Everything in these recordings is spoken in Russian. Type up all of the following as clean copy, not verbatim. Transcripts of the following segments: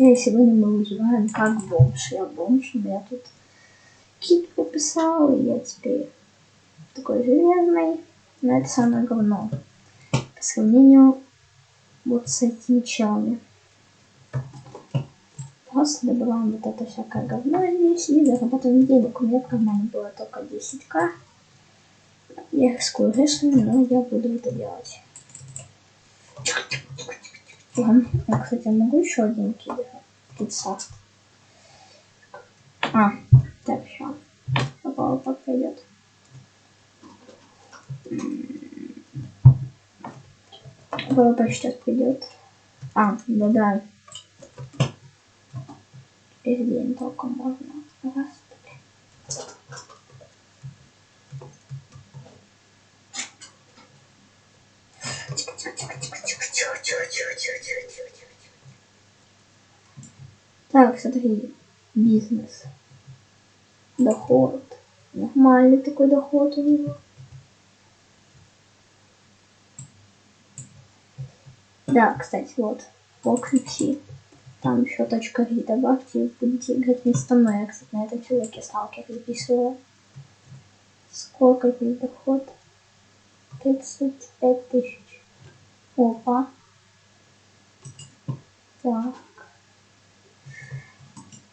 Я сегодня мы выживаем как бомж. Я бомж, но я тут кит пописал, и я теперь такой железный. Но это самое говно. По сравнению вот с этими челами. Просто добываем вот это всякое говно здесь и зарабатываем денег. У меня в кармане было только 10к. Я рискую решами, но я буду это делать. Я, кстати, могу еще один кит-саст. Так, все. Попало, так пойдет. ВВП сейчас придет. Да. Теперь день только можно. Раз. Так, смотри. Бизнес. Доход. Нормальный такой доход у него. Да, кстати, вот. По ключи. Там еще .ri добавьте, и будете играть вместо мной. Я, кстати, на этом человеке сталкер записывала. Сколько здесь доход? 35 тысяч. Опа. Так.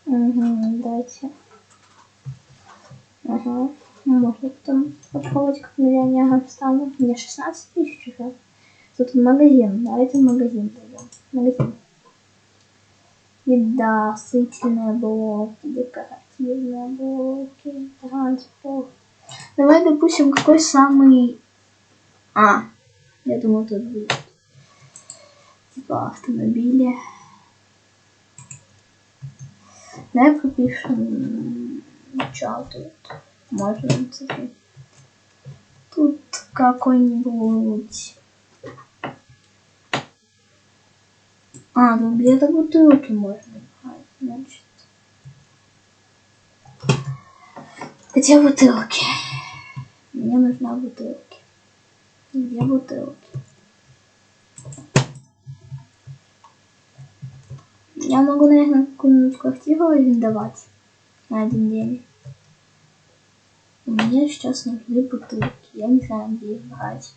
Давайте. Можно потом попробовать, как миллионером стану. Мне 16 тысяч уже. Тут магазин. Давайте в магазин пойдем. Магазин. Еда, строительные блоки, декоративные блоки, транспорт. Давай, допустим, какой самый... Я думал, тут будет типа автомобили. Давай пропишем... Что тут? Можно, смотри. Тут какой-нибудь... Тут где-то бутылки можно брать, значит. Где бутылки? Мне нужна бутылки. Где бутылки? Я могу, наверное, какую-нибудь квартиру арендовать на один день. Мне сейчас нужны бутылки. Я не знаю, где их брать.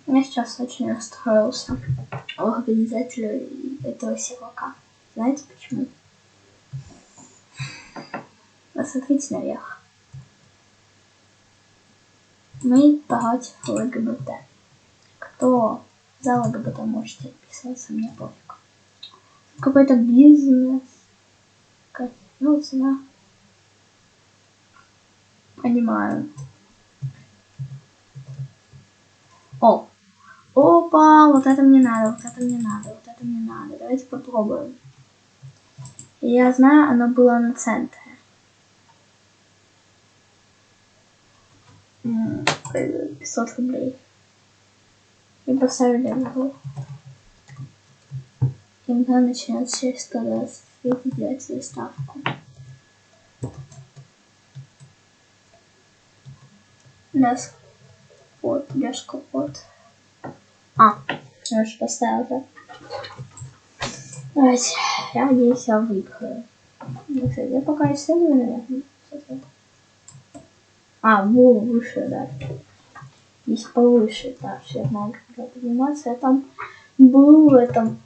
Я сейчас очень расстроился у организателя этого сервака. Знаете почему? Посмотрите наверх. Мы против ЛГБТ. Кто за ЛГБТ можете отписаться, мне пофиг. Какой-то бизнес. Цена. Понимаю. Опа, вот это мне надо, вот это мне надо, вот это мне надо. Давайте попробуем. Я знаю, оно было на центре. 500 рублей. И поставили его. Иногда начинается через 120. Делать заставку. Ляшкопот. Я уже поставил, да? Давайте. Я надеюсь, я выиграю. Я пока исследую, наверное. Выше, да. Здесь повыше этаж. Я знаю, как подниматься. Я там был в этом.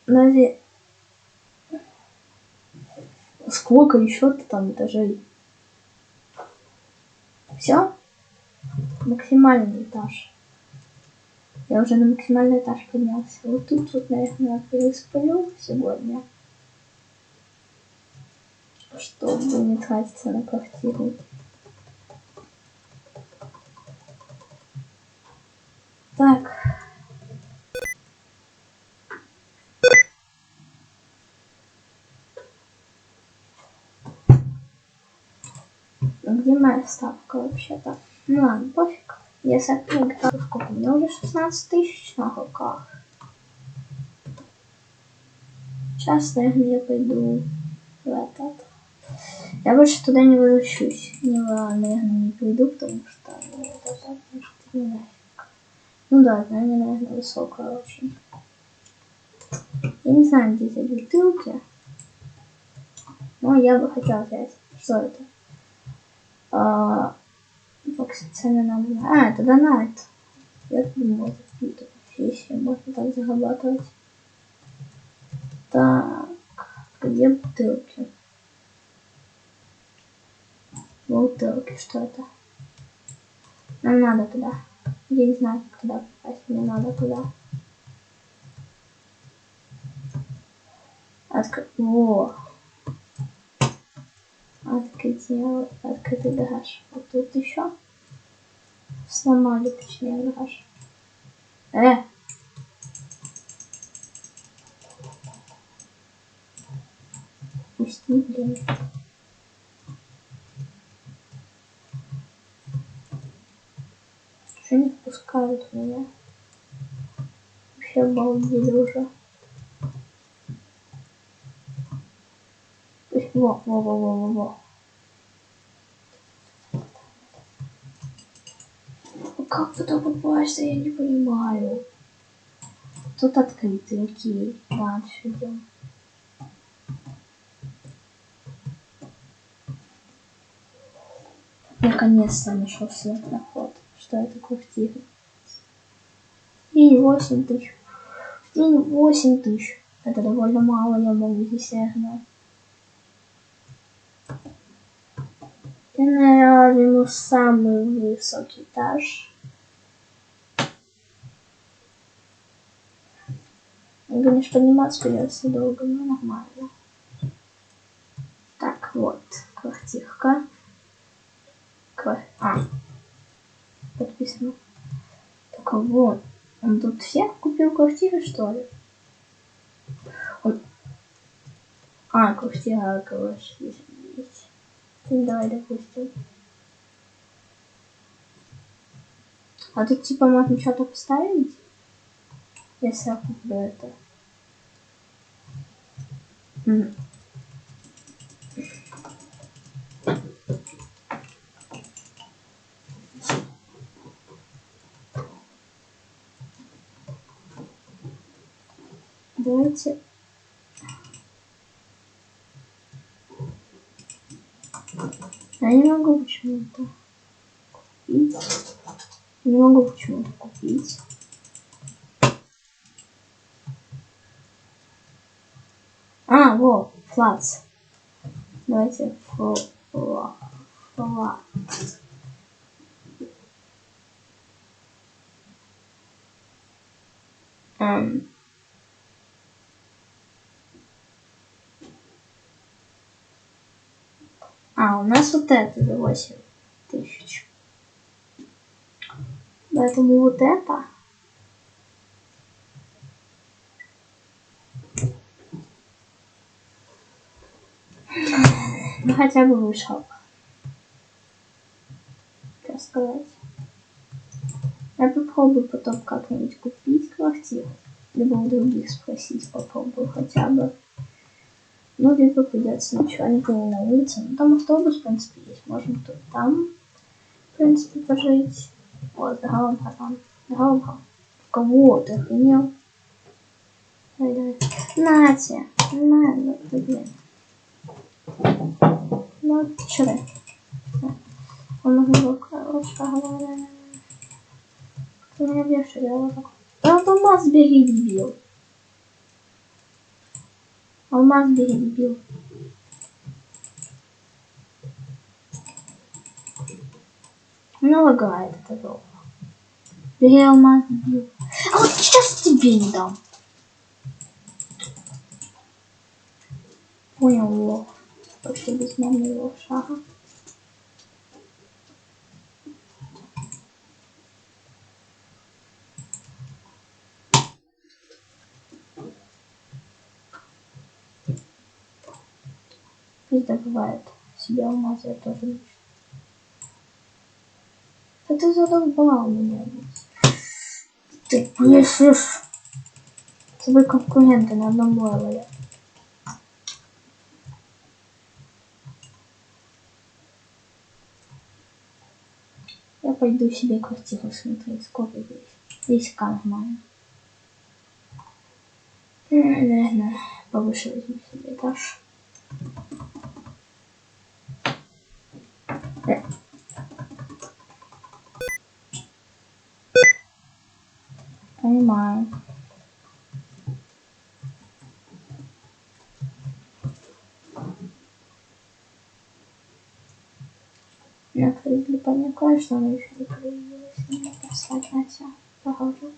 Знаете, сколько еще-то там этажей? Все? Максимальный этаж. Я уже на максимальный этаж поднялся. Вот тут, наверное, пересплю сегодня. Чтобы не тратиться на квартиру. Так. Где моя ставка вообще-то? Ну ладно, пофиг. Я сколько? У меня уже 16 тысяч на руках. Сейчас, наверное, я пойду в этот. Я больше туда не возвращусь. Наверное, не пойду, потому что это не нафиг. Ну да, наверное, высокая очень. Я не знаю, где эти бутылки. Но я бы хотела взять. Что это? Цены нам... это донат. Я думала, какие-то вещи можно так зарабатывать. Так, где бутылки? Бутылки, что это? Нам надо туда. Я не знаю, как туда попасть. Мне надо туда. Во! Открытый гараж. Вот тут еще. Сломали, точнее, гараж. Пусти, блин. Что не впускают меня? Вообще обалдели уже. Во. Как туда попасть, я не понимаю. Тут открытый, окей. Дальше идем. Наконец-то нашел свет на ход. Что это квартира? И 8 тысяч. В день 8 тысяч. Это довольно мало, я могу здесь согнать. Я, наверное, возьму самый высокий этаж. Конечно, подниматься придется долго, но нормально. Так, вот, квартирка. Подписано. Только вот, он тут всех купил квартиры, что ли? Квартира, короче, здесь есть. Давай, допустим. А тут типа можно что-то поставить? Если я куплю это. Давайте. Я не могу почему-то купить. Не могу почему-то купить. Вот, флац. Давайте флац. У нас вот это за 8 тысяч. Поэтому вот это. Ну хотя бы вышел. Что сказать? Я попробую потом как-нибудь купить квартиру. Либо у других спросить, попробую хотя бы. Ну, либо придется ночевать на улице. Ну, там автобус, в принципе, есть. Можем тут там, в принципе, пожить. Вот, здорово, потом. Здорово. Кого ты охренел? Давай. Нате. Ну, блин. Ну, вчера. Он уже говоря. Ты меня бьешь, я вот так. Алмаз бери, дебил. Алмаз бери, дебил. Не лагает это долго. Бери алмаз, дебил. А вот сейчас тебе не дам. Понял, лох. Вообще без моего шага. Пусть добывает себе алмазы, я тоже. Да ты задолбал меня. Ты пишешь. Твои конкуренты на одном левеле. Я пойду себе квартиру смотреть, сколько здесь. Здесь нормально. Наверное, повыше возьму себе этаж. Понимаю. Я понимаю, конечно, она еще не проявилась. Мне посрать на тебя. Похоже.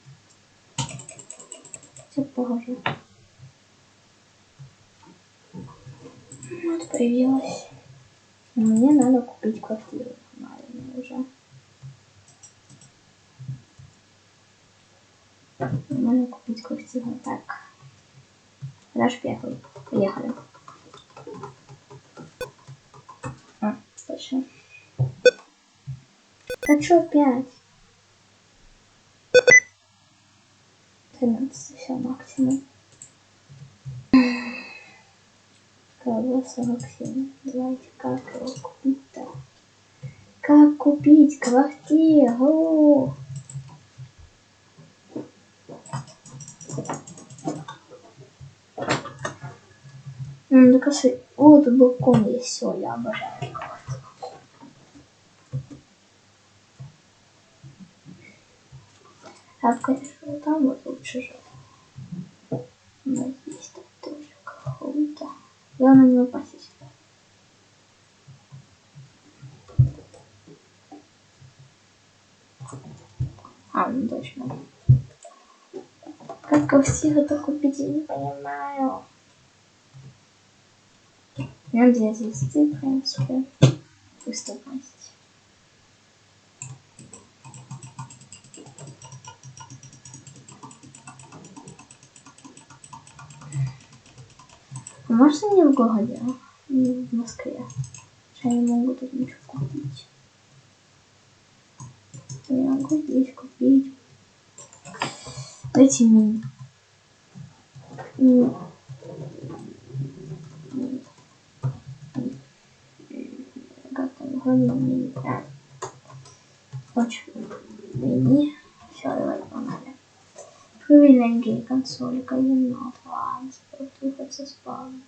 Все похоже. Вот появилась. Мне надо купить квартиру, наверное, уже. Надо купить квартиру. Так. Наш поехали. Поехали. А, точно. Да что опять? 13 все максимум. КВ-47. Давайте как его купить-то? Как купить квартиру? Ну, так вот балкон есть, все, я обожаю. А, конечно, вот там вот лучше жить. Но здесь так тоже какого-то. Я на него посесть. А, ну точно. Как квартиру-то купить, я не понимаю. Я здесь вести, в принципе. Выступность. Можно не в городе, а не в Москве. Я не могу тут ничего купить. Я могу здесь купить. Дайте мини. Как там вроде мини. Очень мини. Все, давай погнали. Привиленгии консоли, казино, транспорт, выход со спавна.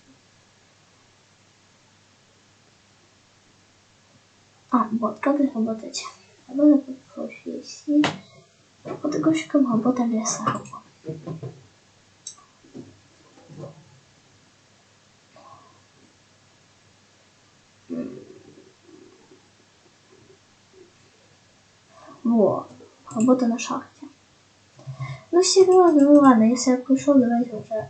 А, вот, как работать? Работа по профессии. Фотографщиком работа лесорубом. Во, работа на шахте. Ну серьезно, ну ладно, если я пришел, давайте уже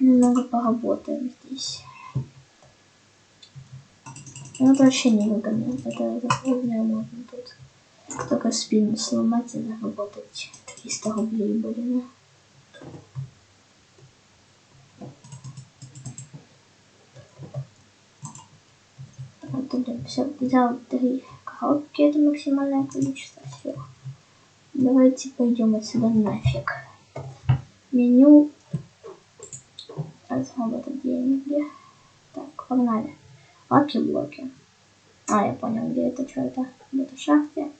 немного поработаем здесь. Ну это вообще не выгодно, это вполне можно тут. Только спину сломать и заработать 300 рублей будем. Вот, все, взял 3 коробки, это максимальное количество, все. Давайте пойдем отсюда нафиг. Меню. Заработать деньги. Так, погнали. Лаки-блоки. А, я понял, где это, что это. Работа в шахте,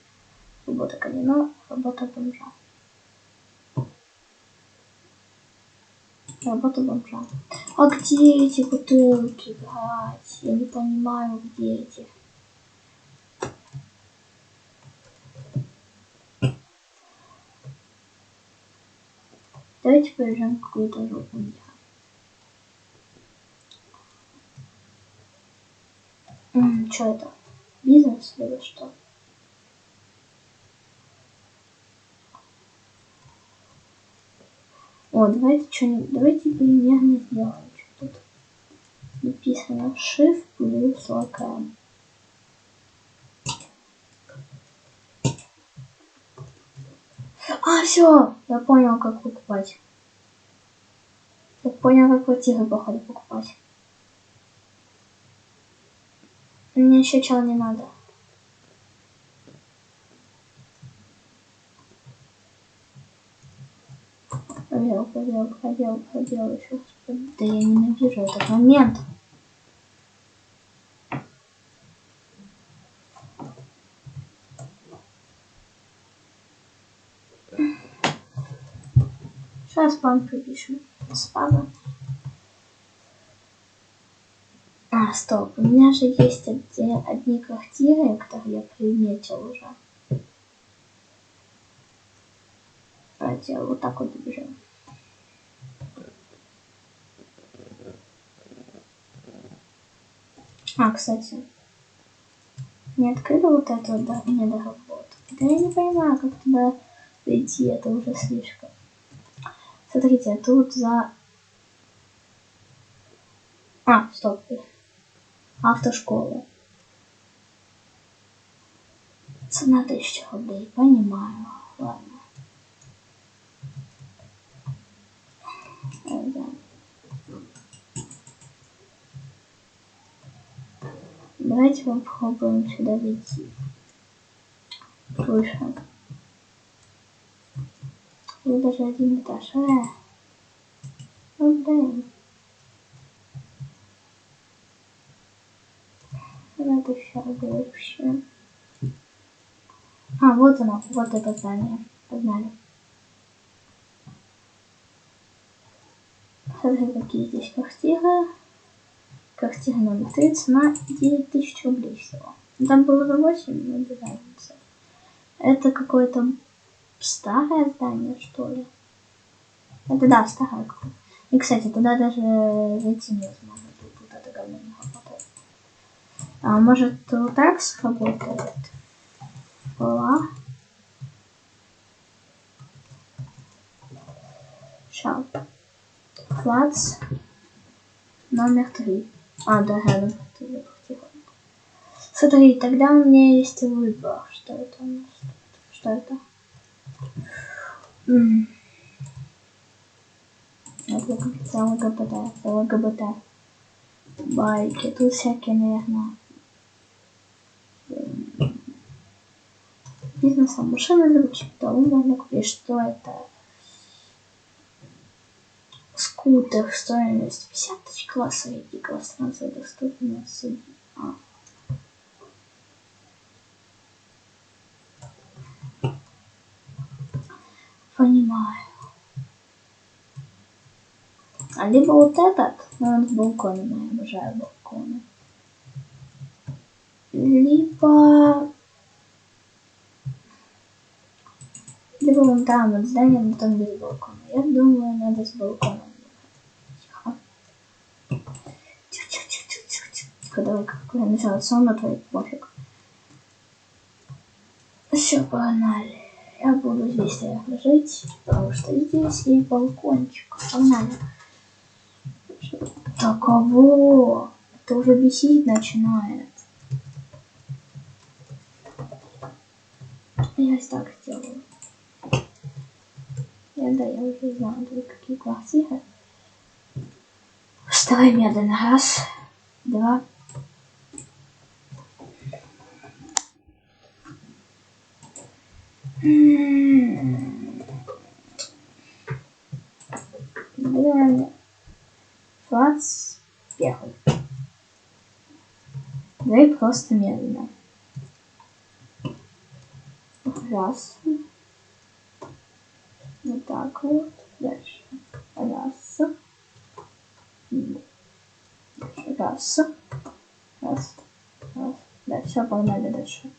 работа казино, работа бомжа. Работа бомжа. А где эти бутылки брать? Я не понимаю, где эти. Давайте поезжаем в какую-то жопу мира. Что это? Бизнес или что? О, давайте что-нибудь, давайте примерно сделаем. Что тут написано? Shift плюс локал. А, все, я понял, как покупать. Я понял, как квартиры, походу, покупать. Мне еще чего не надо. Ходил еще. Да я ненавижу этот момент. Сейчас вам припишем. Спада. А, стоп. У меня же есть одни квартиры, которые я приметил уже. Давайте вот так вот добежим. А, кстати. Не открыла вот это, да, недоработку. Да я не понимаю, как туда зайти, это уже слишком. Смотрите, тут за... А, стоп. Автошкола. Цена 1000 рублей, понимаю. Ладно. Да. Давайте попробуем сюда зайти. Выше. Тут даже один этаж. Ну, блин. Это все вообще. А, вот оно, вот это здание. Погнали. Смотри, какие здесь квартиры. Квартира номер 3, цена 9000 рублей всего. Там было за 8, но без разницы. Это какое-то старое здание, что ли? Это да, старое какое-то. И, кстати, туда даже зайти невозможно. Тут вот это говно не работает. А может, вот так сработает? Пола. Шау. Плац. Номер 3. А, да, рядом. Смотри, тогда у меня есть выбор. Что это у нас? Что это? Это ЛГБТ. Байки. Тут всякие, наверное, бизнесом. Машина звучит. Дом можно купить. Что это? Скутер. Стоимость 50 тысяч. Классовый. Классная доступность. Понимаю. А либо вот этот, но он с балконом, я обожаю балконы. Либо вон там вот здание, но там без балкона. Я думаю, надо с балконом. Тихо, давай, как я начала сон на твой пофиг. Все, погнали. Я буду здесь жить, потому что здесь есть балкончик. Погнали. Таково. Это уже бесить начинает. Я так сделаю. Я уже знаю, какие квартиры. Вставай медленно. Раз, два. Плац первый. Давай просто медленно. Раз. Вот так вот. Дальше. Раз. Раз. Раз. Раз. Дальше погнали дальше.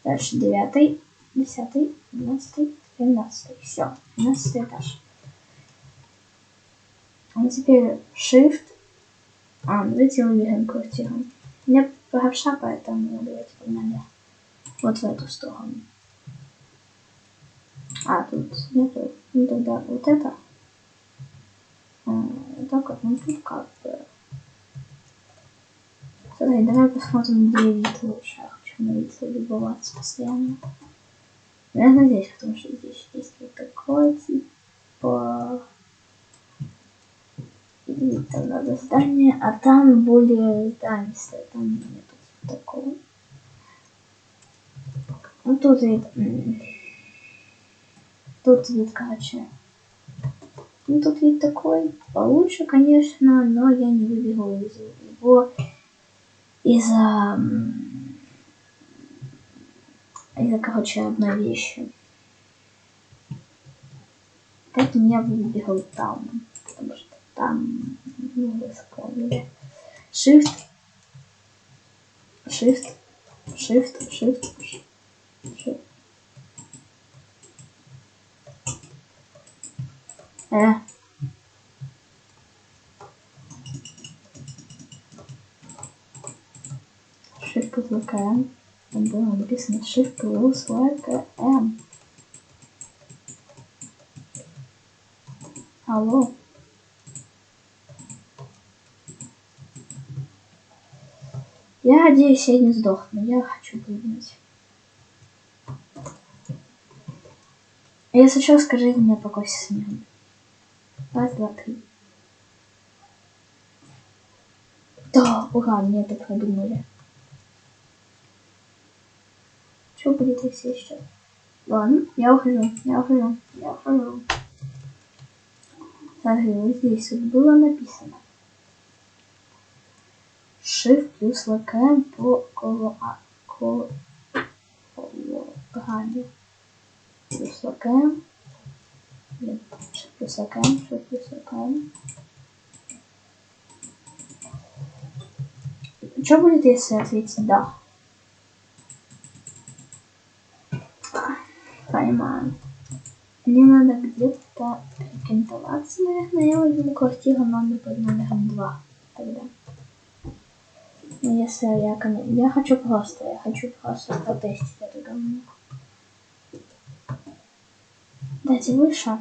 Дальше 9, 10, 11, 12. Все. 12 этаж. А теперь Shift. Давайте выберем квартиру. Мне правша, поэтому давайте погнали. Вот в эту сторону. Тут нету. Ну тогда вот это. Так вот, ну тут как бы. Смотри, давай посмотрим, где вид лучше. Я хочу на вид любоваться постоянно. Наверное, здесь, потому что здесь есть вот такое типа. И там надо здание, а там более зданистое, там нету такого. Ну тут вид. Тут вид, короче, Ну, тут вид такой получше, конечно, но я не выбегу из его из-за, короче, одной вещи. Поэтому я выбегал там, потому что там, ну, вы вспомнили. Shift, Shift, Shift, Shift, Shift. Shift плюс ВКМ. Там было написано Shift плюс ВКМ. Алло. Я надеюсь, я не сдохну. Я хочу прыгнуть. Если что, скажи мне, покойся с ним. Раз, два, три. Да, ура, мне это продумали. Что будет, если еще? Ладно, я ухожу. Смотри, вот здесь вот было написано. Shift плюс ВКМ по программе. Плюс ВКМ. Нет, Shift плюс ВКМ, Shift плюс ВКМ. Что будет, если ответить да? Понимаю. Мне надо где-то перекантоваться, наверное. Я возьму квартиру номер под номером 2. Тогда. Ну, если я хочу просто протестить эту говно. Дайте выше.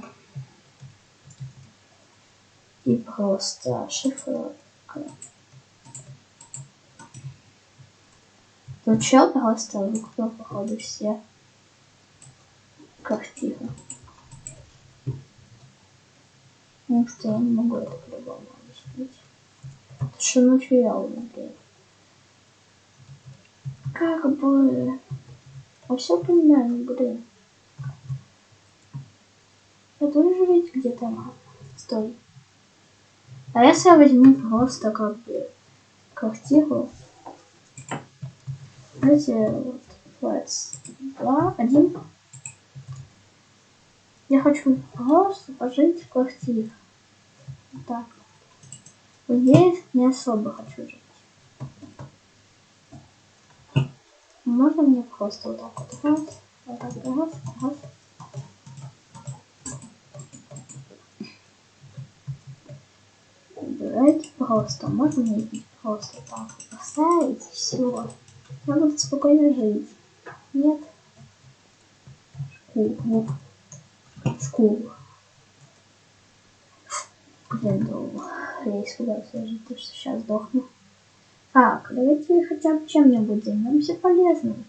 И просто шифр. Тут чел просто выкупил, походу, все квартиры. Ну что, я не могу это по-любому объяснить. Что ночью я умею. Как бы... Я все понимаю, блин. Я тоже ведь где-то надо. Стой. А если я возьму просто как бы квартиру? Знаете, вот, flats 2, 1. Я хочу просто пожить в квартире. Вот так. Вот здесь не особо хочу жить. Можно мне просто вот так вот раз, вот так раз. Давайте просто, можно мне просто так поставить, все. Я буду спокойно жить. Нет? Шкуру. Блин, долго. Я испугался жить, потому что сейчас сдохну. Так, давайте хотя бы чем-нибудь займемся полезным.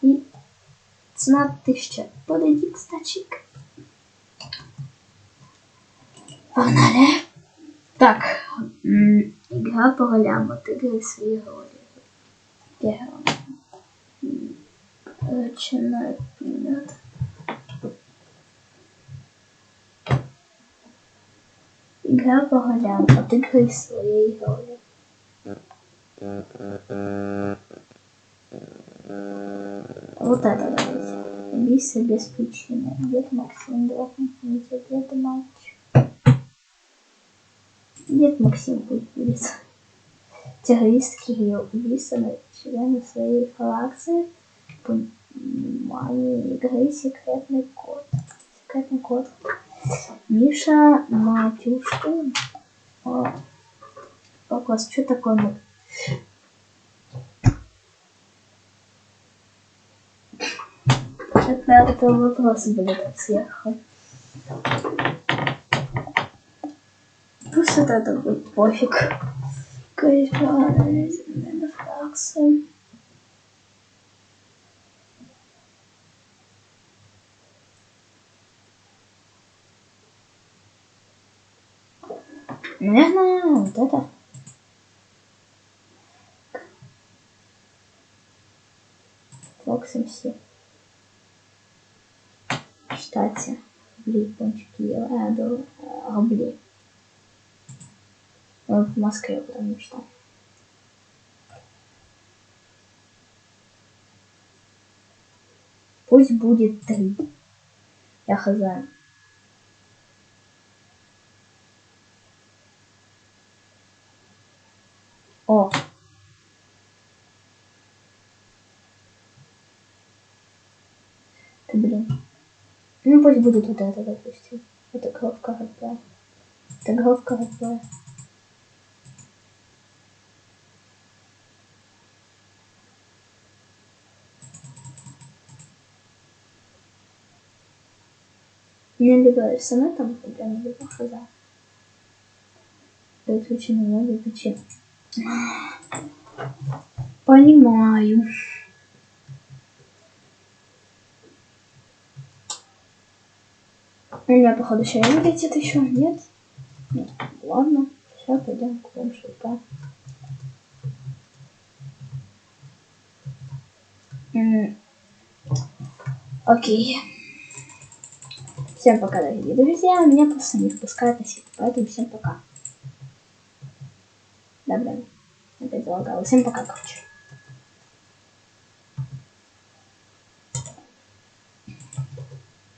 И цена 1000. Подойди, кстати. Погнали. Так, игра по ролям. Отыгрывай свои роли. Первым. Начинает нет. Игра по ролям. Отыгрывай свои роли. Вот это давайте. Убийство без причины. Дед Максим, должен быть дед мальчик. Дед Максим пусть будет. Террорист Кирилл. Убийство на члена своей фракции. Понимание игры секретный код. Секретный код. Миша Матюшкин. О, класс, что такое? Это вопросы были так сверху. Пусть это будет пофиг. Наверное, фракция. Наверное, вот это. Fox MC. Кстати, пончики ела, до рублей. В Москве, потому что. Пусть будет 3. Я хозяин. О! Ты, блин. Ну пусть будет вот это, допустим. Это коробка ГП. Это коробка ГП. Мне либо с инетом проблема, либо хозяин. Переключение много причин. Понимаю. У меня, походу, еще не летит еще, нет? Нет. Ладно, сейчас пойдем купим шелка. Окей. Всем пока, дорогие друзья. Меня просто не впускают на сеть, поэтому всем пока. Да, блин. Опять залагало. Всем пока, короче.